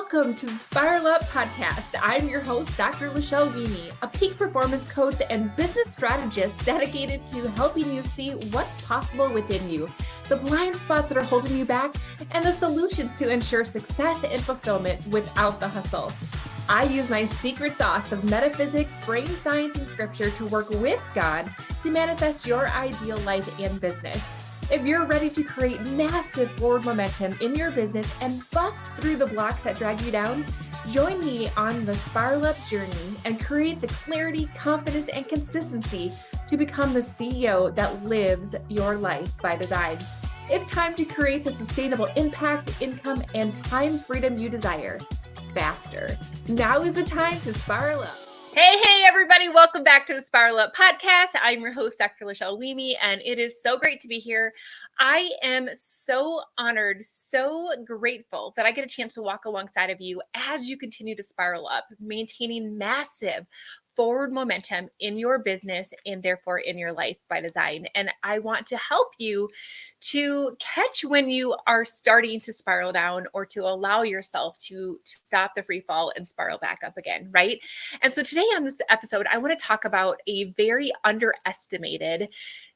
Welcome to the Spiral Up podcast. I'm your host, Dr. 𝐓𝐡𝐞, a peak performance coach and business strategist dedicated to helping you see what's possible within you, the blind spots that are holding you back, and the solutions to ensure success and fulfillment without the hustle. I use my secret sauce of metaphysics, brain science, and scripture to work with God to manifest your ideal life and business. If you're ready to create massive forward momentum in your business and bust through the blocks that drag you down, join me on the Spiral Up journey and create the clarity, confidence, and consistency to become the CEO that lives your life by design. It's time to create the sustainable impact, income, and time freedom you desire faster. Now is the time to spiral up. Hey, everybody. Welcome back to the Spiral Up podcast. I'm your host, Dr. 𝐓𝐡𝐞, and it is so great to be here. I am so honored, so grateful that I get a chance to walk alongside of you as you continue to spiral up, maintaining massive forward momentum in your business and therefore in your life by design. And I want to help you to catch when you are starting to spiral down or to allow yourself to stop the free fall and spiral back up again, right? And so today on this episode, I want to talk about a very underestimated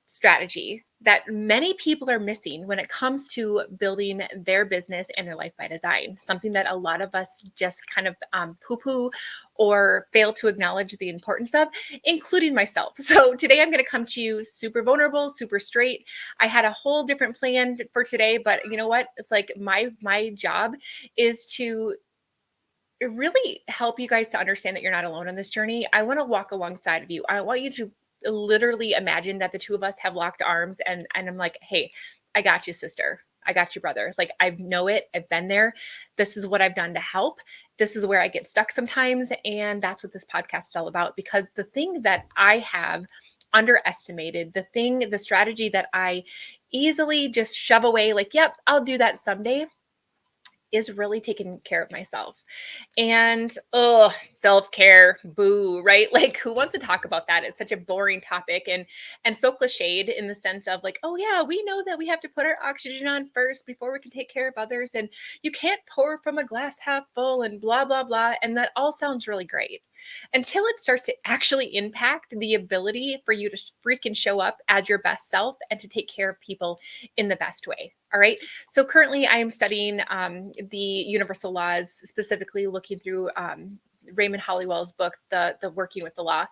strategy that many people are missing when it comes to building their business and their life by design, something that a lot of us just kind of poo-poo or fail to acknowledge the importance of, including myself. So today I'm going to come to you super vulnerable, super straight. I had a whole different plan for today, but you know what? It's like my job is to really help you guys to understand that you're not alone on this journey. I want to walk alongside of you. I want you to literally imagine that the two of us have locked arms and I'm like, hey, I got you, sister. I got you, brother. Like, I know it. I've been there. This is what I've done to help. This is where I get stuck sometimes. And that's what this podcast is all about. Because the thing that I have underestimated, the strategy that I easily just shove away, like, yep, I'll do that someday, is really taking care of myself. And self-care, boo, right? Like, who wants to talk about that? It's such a boring topic and so cliched in the sense of like, oh yeah, we know that we have to put our oxygen on first before we can take care of others. And you can't pour from a glass half full and blah, blah, blah. And that all sounds really great until it starts to actually impact the ability for you to freaking show up as your best self and to take care of people in the best way. All right. So currently I am studying the universal laws, specifically looking through Raymond Hollywell's book, the Working with the Law.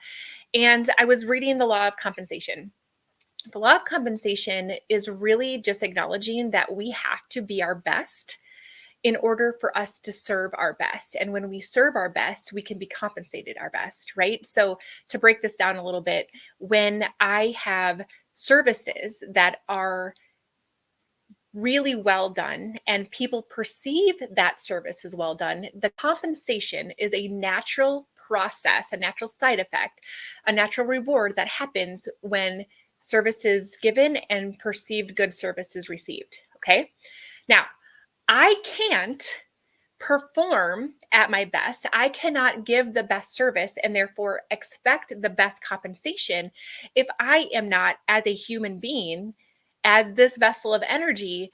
And I was reading the law of compensation. The law of compensation is really just acknowledging that we have to be our best in order for us to serve our best. And when we serve our best, we can be compensated our best, right? So to break this down a little bit, when I have services that are really well done and people perceive that service is well done, the compensation is a natural process, a natural side effect, a natural reward that happens when service is given and perceived good service is received. Okay. Now, I can't perform at my best. I cannot give the best service and therefore expect the best compensation if I am not, as a human being, as this vessel of energy,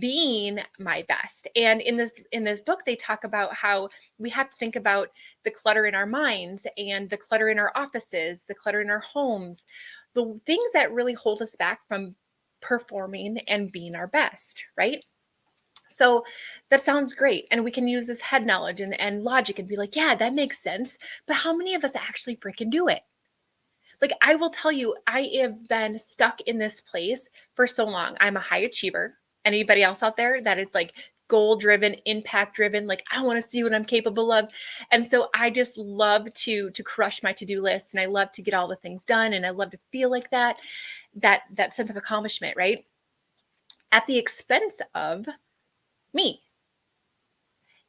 being my best. And in this book, they talk about how we have to think about the clutter in our minds and the clutter in our offices, the clutter in our homes, the things that really hold us back from performing and being our best, right? So that sounds great. And we can use this head knowledge and logic and be like, yeah, that makes sense. But how many of us actually freaking do it? Like, I will tell you, I have been stuck in this place for so long. I'm a high achiever. Anybody else out there that is like goal-driven, impact-driven, like, I want to see what I'm capable of. And so I just love to crush my to-do list, and I love to get all the things done, and I love to feel like that sense of accomplishment, right? At the expense of me.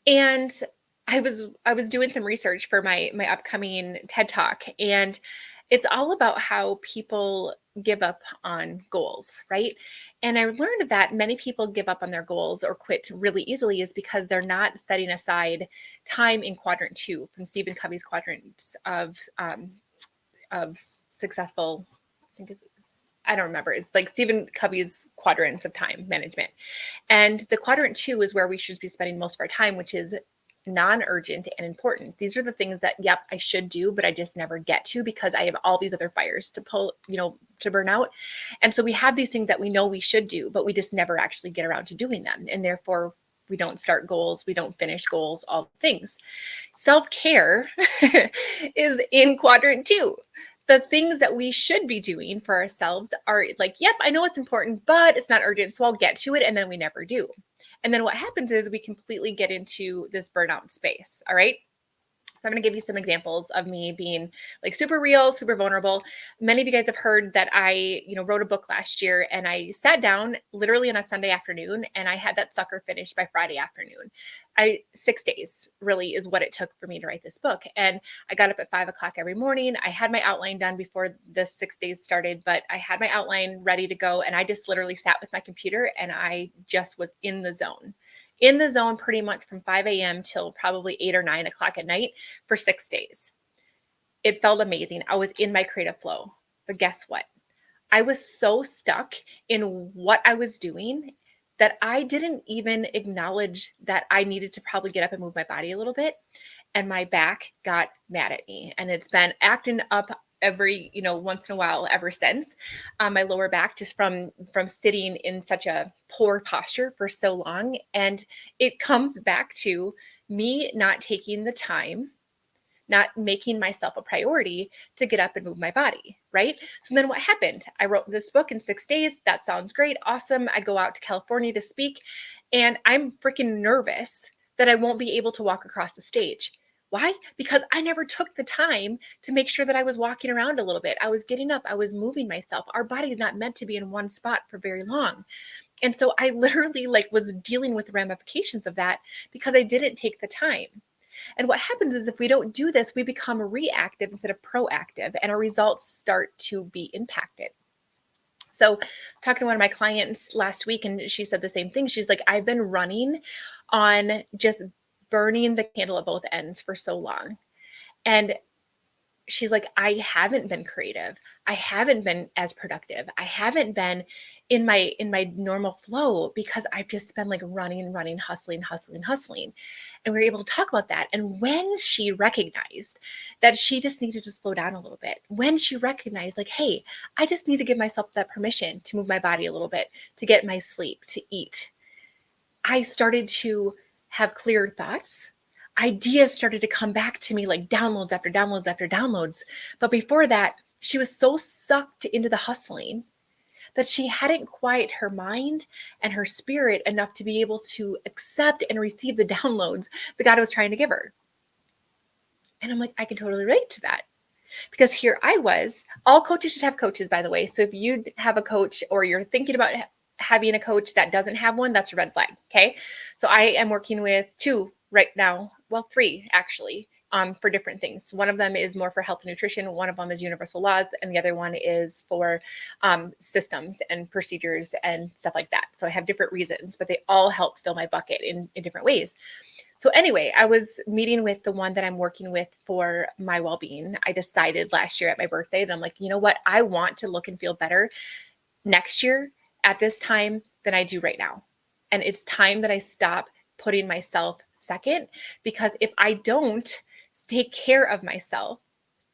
And I was doing some research for my upcoming TED Talk, and it's all about how people give up on goals, right? And I learned that many people give up on their goals or quit really easily is because they're not setting aside time in quadrant 2 from Stephen Covey's quadrants of successful, I don't remember. It's like Stephen Covey's quadrants of time management. And the quadrant 2 is where we should be spending most of our time, which is non-urgent and important. These are the things that, yep, I should do, but I just never get to because I have all these other fires to pull, to burn out. And so we have these things that we know we should do, but we just never actually get around to doing them. And therefore we don't start goals, we don't finish goals, all the things. Self-care is in quadrant 2. The things that we should be doing for ourselves are like, yep, I know it's important, but it's not urgent, so I'll get to it. And then we never do. And then what happens is we completely get into this burnout space. All right. So I'm going to give you some examples of me being like super real, super vulnerable. Many of you guys have heard that I, wrote a book last year, and I sat down literally on a Sunday afternoon, and I had that sucker finished by Friday afternoon. 6 days really is what it took for me to write this book. And I got up at 5 o'clock every morning. I had my outline done before the 6 days started, but I had my outline ready to go. And I just literally sat with my computer, and I just was in the zone pretty much from 5 a.m. till probably 8 or 9 o'clock at night for 6 days. It felt amazing. I was in my creative flow. But guess what? I was so stuck in what I was doing that I didn't even acknowledge that I needed to probably get up and move my body a little bit. And my back got mad at me. And it's been acting up every, once in a while ever since. My lower back, just from sitting in such a poor posture for so long. And it comes back to me not taking the time, not making myself a priority to get up and move my body, right? So then what happened? I wrote this book in 6 days. That sounds great. Awesome. I go out to California to speak, and I'm freaking nervous that I won't be able to walk across the stage. Why? Because I never took the time to make sure that I was walking around a little bit. I was getting up. I was moving myself. Our body is not meant to be in one spot for very long. And so I literally was dealing with the ramifications of that because I didn't take the time. And what happens is if we don't do this, we become reactive instead of proactive, and our results start to be impacted. So talking to one of my clients last week, and she said the same thing. She's like, I've been running on just burning the candle at both ends for so long. And she's like, I haven't been creative. I haven't been as productive. I haven't been in my normal flow because I've just been running, hustling. And we were able to talk about that. And when she recognized that she just needed to slow down a little bit, when she recognized hey, I just need to give myself that permission to move my body a little bit, to get my sleep, to eat, I started to have clearer thoughts. Ideas started to come back to me like downloads after downloads after downloads. But before that, she was so sucked into the hustling that she hadn't quieted her mind and her spirit enough to be able to accept and receive the downloads that God was trying to give her. And I'm like, I can totally relate to that. Because here I was, all coaches should have coaches, by the way. So if you have a coach or you're thinking about having a coach that doesn't have one, that's a red flag. Okay. So I am working with 2 right now. Well, 3 actually, for different things. One of them is more for health and nutrition. One of them is universal laws. And the other one is for systems and procedures and stuff like that. So I have different reasons, but they all help fill my bucket in different ways. So anyway, I was meeting with the one that I'm working with for my well-being. I decided last year at my birthday that I'm like, you know what? I want to look and feel better next year at this time than I do right now. And it's time that I stop putting myself second, because if I don't take care of myself,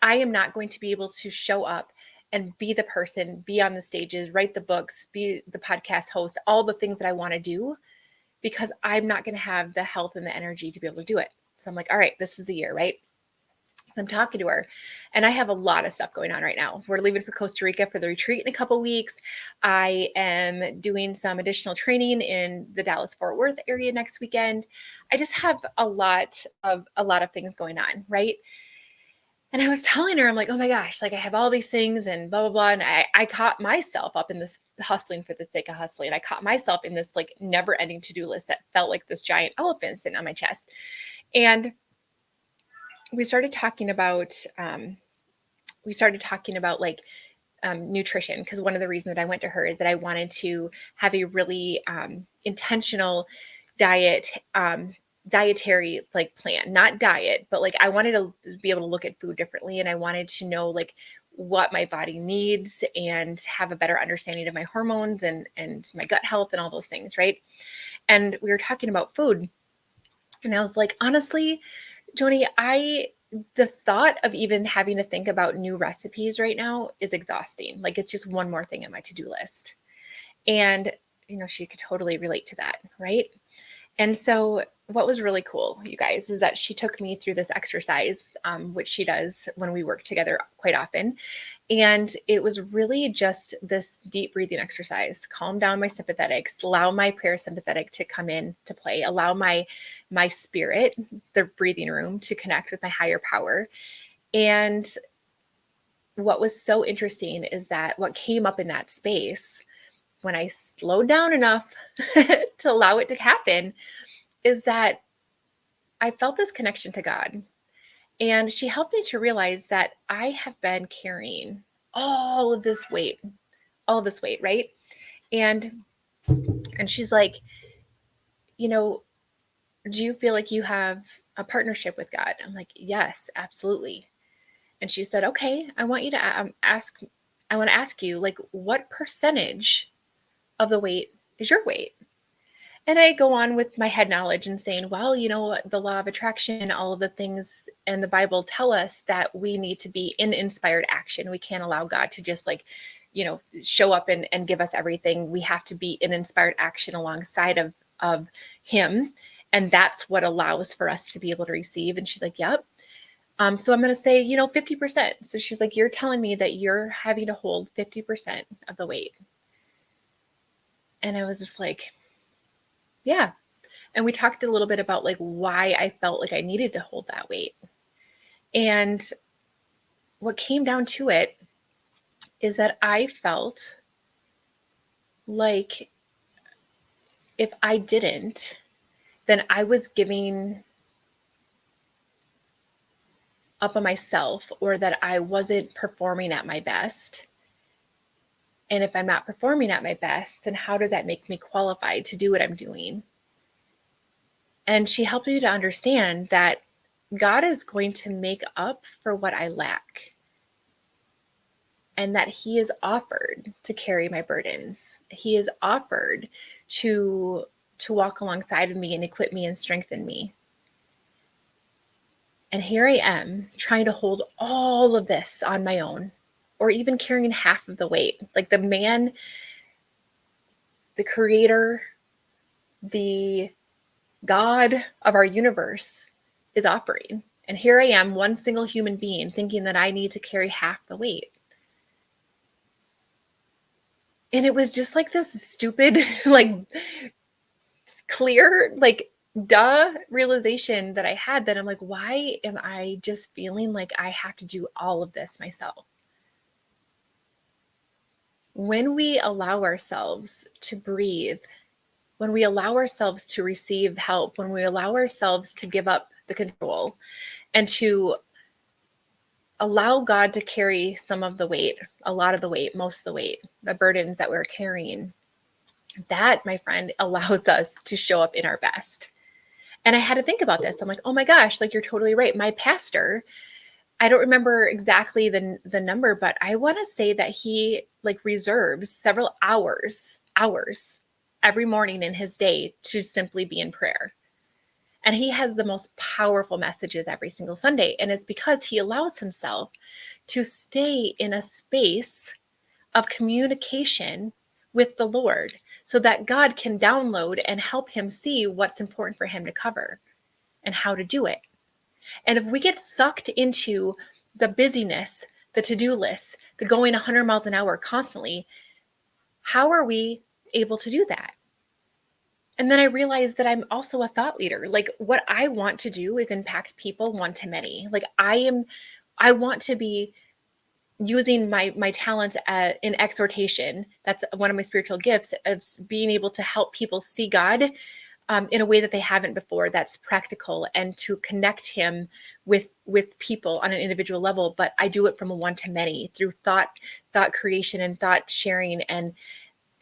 I am not going to be able to show up and be the person, be on the stages, write the books, be the podcast host, all the things that I want to do, because I'm not going to have the health and the energy to be able to do it. So I'm like, all right, this is the year, right? I'm talking to her, and I have a lot of stuff going on right now. We're leaving for Costa Rica for the retreat in a couple weeks. I am doing some additional training in the Dallas-Fort Worth area next weekend. I just have a lot of things going on, right? And I was telling her, I'm like, oh my gosh, I have all these things and blah, blah, blah. And I caught myself up in this hustling for the sake of hustling. I caught myself in this never ending to-do list that felt like this giant elephant sitting on my chest. And we started talking about nutrition, because one of the reasons that I went to her is that I wanted to have a really intentional dietary plan, not diet, but I wanted to be able to look at food differently. And I wanted to know what my body needs and have a better understanding of my hormones and my gut health and all those things. Right. And we were talking about food. And I was like, honestly, Joni, the thought of even having to think about new recipes right now is exhausting. Like, it's just one more thing on my to-do list. And, she could totally relate to that, right? And so what was really cool, you guys, is that she took me through this exercise, which she does when we work together quite often. And it was really just this deep breathing exercise, calm down my sympathetics, allow my parasympathetic to come in to play, allow my spirit, the breathing room, to connect with my higher power. And what was so interesting is that what came up in that space when I slowed down enough to allow it to happen is that I felt this connection to God. And she helped me to realize that I have been carrying all of this weight, right? And she's like, do you feel like you have a partnership with God? I'm like, yes, absolutely. And she said, okay, I want to ask you, like, what percentage of the weight is your weight? And I go on with my head knowledge and saying, well, the law of attraction, all of the things in the Bible tell us that we need to be in inspired action. We can't allow God to just show up and give us everything. We have to be in inspired action alongside of him. And that's what allows for us to be able to receive. And she's like, yep. So I'm going to say, 50%. So she's like, you're telling me that you're having to hold 50% of the weight. And I was just like, yeah. And we talked a little bit about like why I felt like I needed to hold that weight. And what came down to it is that I felt like if I didn't, then I was giving up on myself, or that I wasn't performing at my best. And if I'm not performing at my best, then how does that make me qualified to do what I'm doing? And she helped me to understand that God is going to make up for what I lack, and that he is offered to carry my burdens. He is offered to walk alongside of me and equip me and strengthen me. And here I am trying to hold all of this on my own, or even carrying half of the weight. Like the man, the creator, the God of our universe is offering. And here I am, one single human being, thinking that I need to carry half the weight. And it was just like this stupid, like clear, like duh realization that I had, that I'm like, why am I just feeling like I have to do all of this myself? When we allow ourselves to breathe, when we allow ourselves to receive help, when we allow ourselves to give up the control and to allow God to carry some of the weight, a lot of the weight, most of the weight, the burdens that we're carrying, that, my friend, allows us to show up in our best. And I had to think about this. I'm like, oh my gosh, like you're totally right. My pastor, I don't remember exactly the number, but I want to say that he like reserves several hours every morning in his day to simply be in prayer. And he has the most powerful messages every single Sunday. And it's because he allows himself to stay in a space of communication with the Lord, so that God can download and help him see what's important for him to cover and how to do it. And if we get sucked into the busyness, the to-do list, the going 100 miles an hour constantly, how are we able to do that? And then I realized that I'm also a thought leader. Like what I want to do is impact people one to many. Like I want to be using my talents in exhortation. That's one of my spiritual gifts, of being able to help people see God in a way that they haven't before, that's practical, and to connect him with people on an individual level. But I do it from a one to many through thought creation and thought sharing. And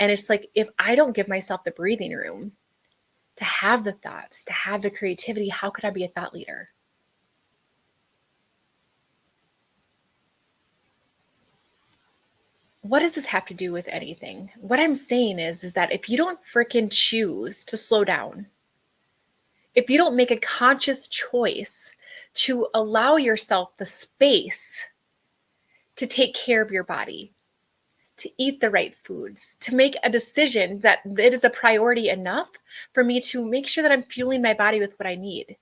it's like, if I don't give myself the breathing room to have the thoughts, to have the creativity, how could I be a thought leader? What does this have to do with anything? What I'm saying is that if you don't freaking choose to slow down, if you don't make a conscious choice to allow yourself the space to take care of your body, to eat the right foods, to make a decision that it is a priority enough for me to make sure that I'm fueling my body with what I need,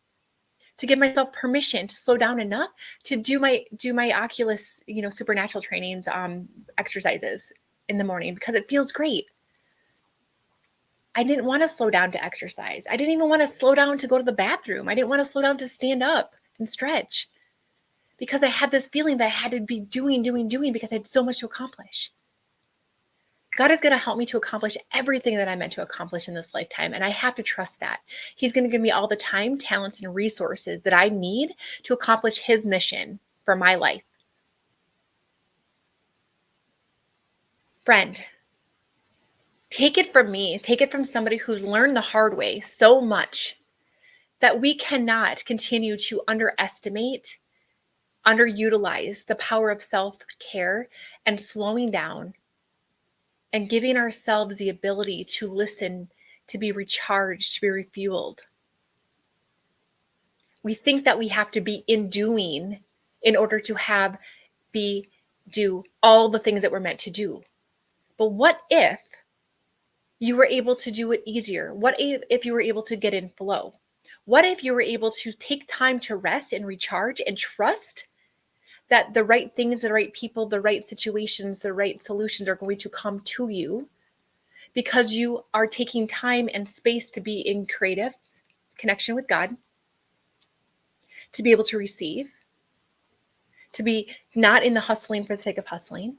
to give myself permission to slow down enough to do my Oculus, supernatural trainings, exercises in the morning because it feels great. I didn't want to slow down to exercise. I didn't even want to slow down to go to the bathroom. I didn't want to slow down to stand up and stretch because I had this feeling that I had to be doing because I had so much to accomplish. God is going to help me to accomplish everything that I'm meant to accomplish in this lifetime, and I have to trust that. He's going to give me all the time, talents, and resources that I need to accomplish his mission for my life. Friend, take it from me. Take it from somebody who's learned the hard way so much that we cannot continue to underestimate, underutilize the power of self-care and slowing down and giving ourselves the ability to listen, to be recharged, to be refueled. We think that we have to be in doing in order to do all the things that we're meant to do. But what if you were able to do it easier? What if you were able to get in flow? What if you were able to take time to rest and recharge and trust that the right things, the right people, the right situations, the right solutions are going to come to you because you are taking time and space to be in creative connection with God, to be able to receive, to be not in the hustling for the sake of hustling,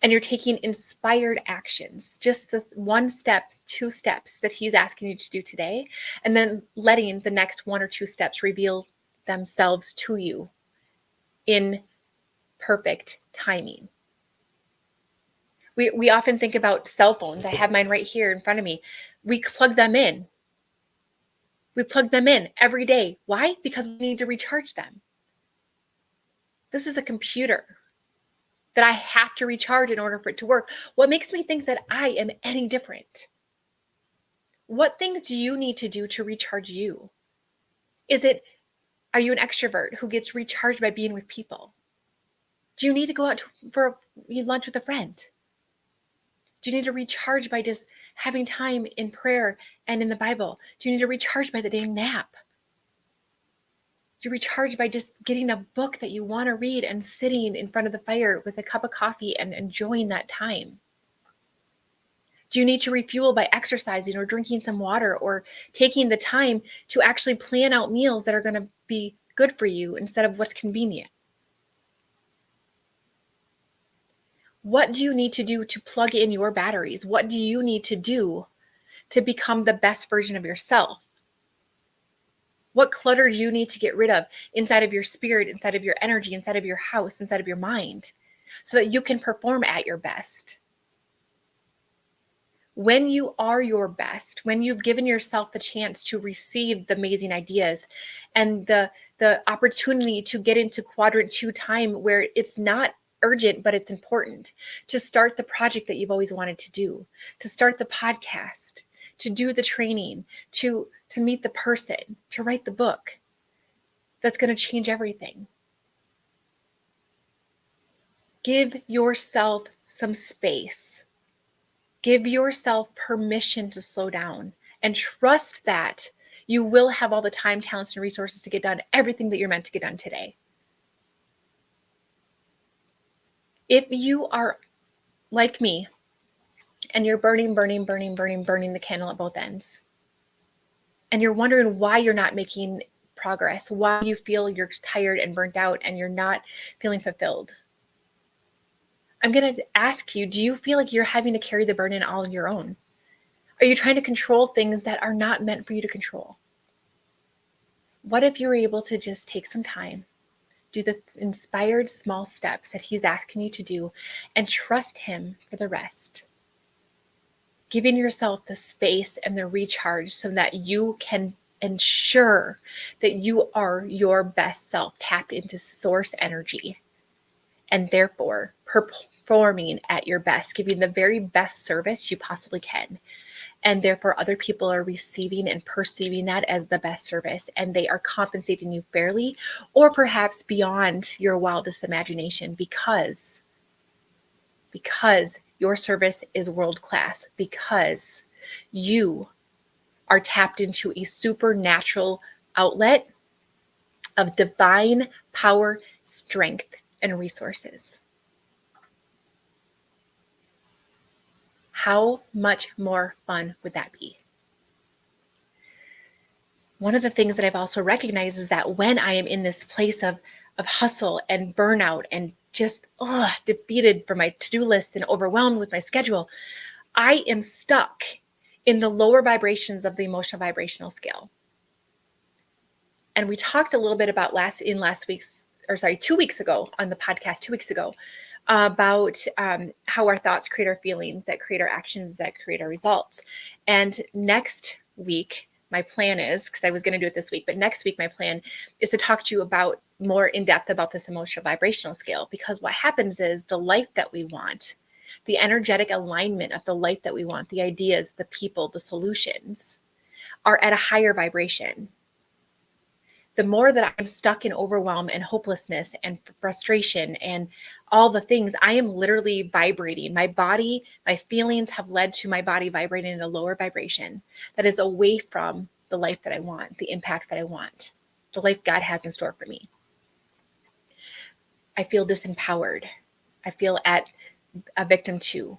and you're taking inspired actions, just the 1 step, 2 steps that he's asking you to do today, and then letting the next 1 or 2 steps reveal themselves to you in perfect timing. We often think about cell phones. I have mine right here in front of me. We plug them in. We plug them in every day. Why? Because we need to recharge them. This is a computer that I have to recharge in order for it to work. What makes me think that I am any different? What things do you need to do to recharge you? Are you an extrovert who gets recharged by being with people? Do you need to go out for lunch with a friend? Do you need to recharge by just having time in prayer and in the Bible? Do you need to recharge by the dang nap? Do you recharge by just getting a book that you want to read and sitting in front of the fire with a cup of coffee and enjoying that time? Do you need to refuel by exercising or drinking some water or taking the time to actually plan out meals that are going to be good for you instead of what's convenient? What do you need to do to plug in your batteries? What do you need to do to become the best version of yourself? What clutter do you need to get rid of inside of your spirit, inside of your energy, inside of your house, inside of your mind, so that you can perform at your best? When you are your best, when you've given yourself the chance to receive the amazing ideas and the opportunity to get into quadrant 2 time where it's not urgent, but it's important to start the project that you've always wanted to do, to start the podcast, to do the training, to meet the person, to write the book that's going to change everything. Give yourself some space. Give yourself permission to slow down and trust that you will have all the time, talents, and resources to get done everything that you're meant to get done today. If you are like me and you're burning the candle at both ends, and you're wondering why you're not making progress, why you feel you're tired and burnt out and you're not feeling fulfilled, I'm going to ask you, do you feel like you're having to carry the burden all on your own? Are you trying to control things that are not meant for you to control? What if you were able to just take some time, do the inspired small steps that he's asking you to do, and trust him for the rest? Giving yourself the space and the recharge so that you can ensure that you are your best self, tapped into source energy, and therefore performing at your best, giving the very best service you possibly can. And therefore, other people are receiving and perceiving that as the best service, and they are compensating you fairly, or perhaps beyond your wildest imagination, because your service is world class, because you are tapped into a supernatural outlet of divine power, strength, and resources. How much more fun would that be? One of the things that I've also recognized is that when I am in this place of hustle and burnout and just defeated for my to-do list and overwhelmed with my schedule, I am stuck in the lower vibrations of the emotional vibrational scale. And we talked a little bit about 2 weeks ago on the podcast, 2 weeks ago, about how our thoughts create our feelings, that create our actions, that create our results. And next week, my plan is, because I was going to do it this week, but next week, my plan is to talk to you about more in depth about this emotional vibrational scale, because what happens is the life that we want, the energetic alignment of the life that we want, the ideas, the people, the solutions are at a higher vibration. The more that I'm stuck in overwhelm and hopelessness and frustration and all the things, I am literally vibrating. My body, my feelings have led to my body vibrating in a lower vibration that is away from the life that I want, the impact that I want, the life God has in store for me. I feel disempowered. I feel at a victim too.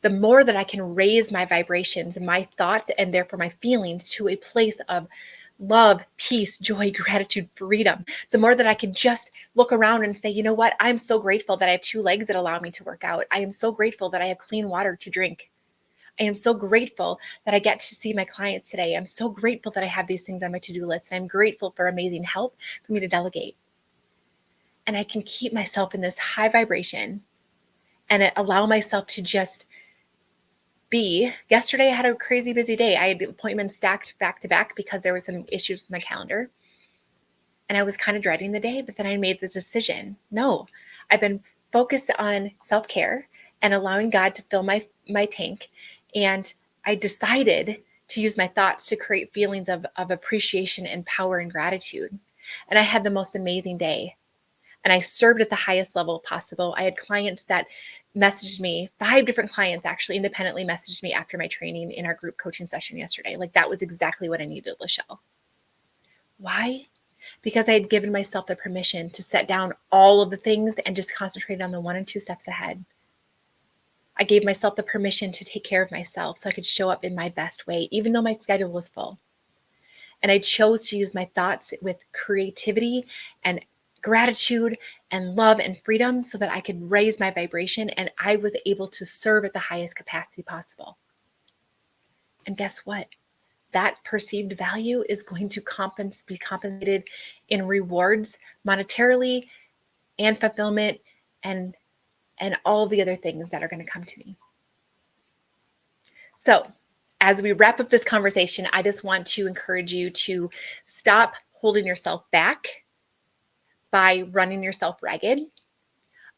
The more that I can raise my vibrations and my thoughts and therefore my feelings to a place of love, peace, joy, gratitude, freedom, the more that I can just look around and say, you know what? I'm so grateful that I have 2 legs that allow me to work out. I am so grateful that I have clean water to drink. I am so grateful that I get to see my clients today. I'm so grateful that I have these things on my to-do list. And I'm grateful for amazing help for me to delegate. And I can keep myself in this high vibration and allow myself to just be. Yesterday, I had a crazy busy day. I had appointments stacked back to back because there were some issues with my calendar. And I was kind of dreading the day, but then I made the decision. No, I've been focused on self-care and allowing God to fill my tank. And I decided to use my thoughts to create feelings of appreciation and power and gratitude. And I had the most amazing day. And I served at the highest level possible. I had clients that messaged me, 5 different clients actually independently messaged me after my training in our group coaching session yesterday. Like, that was exactly what I needed, Lachelle. Why? Because I had given myself the permission to set down all of the things and just concentrate on the 1 and 2 steps ahead. I gave myself the permission to take care of myself so I could show up in my best way, even though my schedule was full. And I chose to use my thoughts with creativity and gratitude and love and freedom so that I could raise my vibration and I was able to serve at the highest capacity possible. And guess what? That perceived value is going to be compensated in rewards monetarily and fulfillment and all the other things that are going to come to me. So as we wrap up this conversation, I just want to encourage you to stop holding yourself back by running yourself ragged.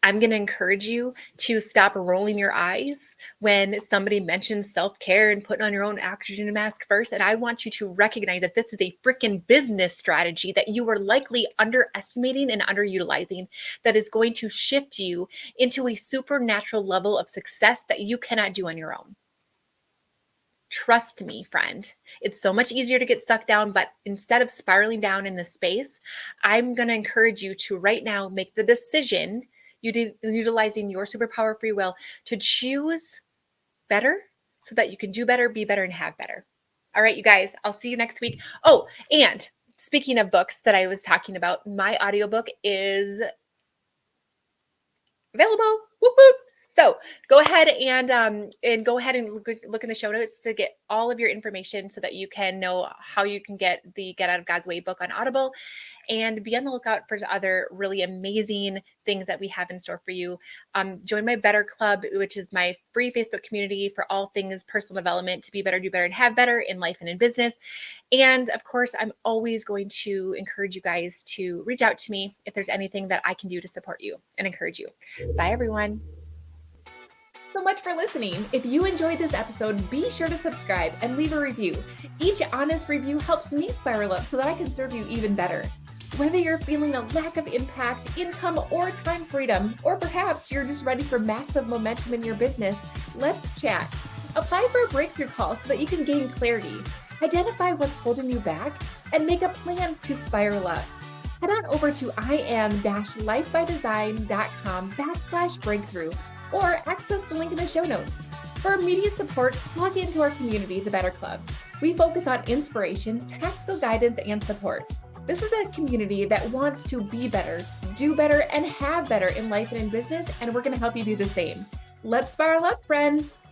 I'm going to encourage you to stop rolling your eyes when somebody mentions self-care and putting on your own oxygen mask first. And I want you to recognize that this is a freaking business strategy that you are likely underestimating and underutilizing that is going to shift you into a supernatural level of success that you cannot do on your own. Trust me, friend. It's so much easier to get stuck down, but instead of spiraling down in this space, I'm going to encourage you to right now make the decision, utilizing your superpower free will, to choose better so that you can do better, be better, and have better. All right, you guys, I'll see you next week. Oh, and speaking of books that I was talking about, my audiobook is available. Whoop, whoop. So go ahead and look in the show notes to get all of your information so that you can know how you can get the Get Out of God's Way book on Audible, and be on the lookout for other really amazing things that we have in store for you. Join my Better Club, which is my free Facebook community for all things personal development to be better, do better, and have better in life and in business. And of course, I'm always going to encourage you guys to reach out to me if there's anything that I can do to support you and encourage you. Bye, everyone. so much for listening. If you enjoyed this episode, be sure to subscribe and leave a review. Each honest review helps me spiral up so that I can serve you even better. Whether you're feeling a lack of impact, income, or time freedom, or perhaps you're just ready for massive momentum in your business, let's chat. Apply for a breakthrough call so that you can gain clarity, identify what's holding you back, and make a plan to spiral up. Head on over to im-lifebydesign.com/breakthrough or access the link in the show notes. For immediate support, plug into our community, the Better Club. We focus on inspiration, tactical guidance, and support. This is a community that wants to be better, do better, and have better in life and in business, and we're going to help you do the same. Let's spiral up, friends.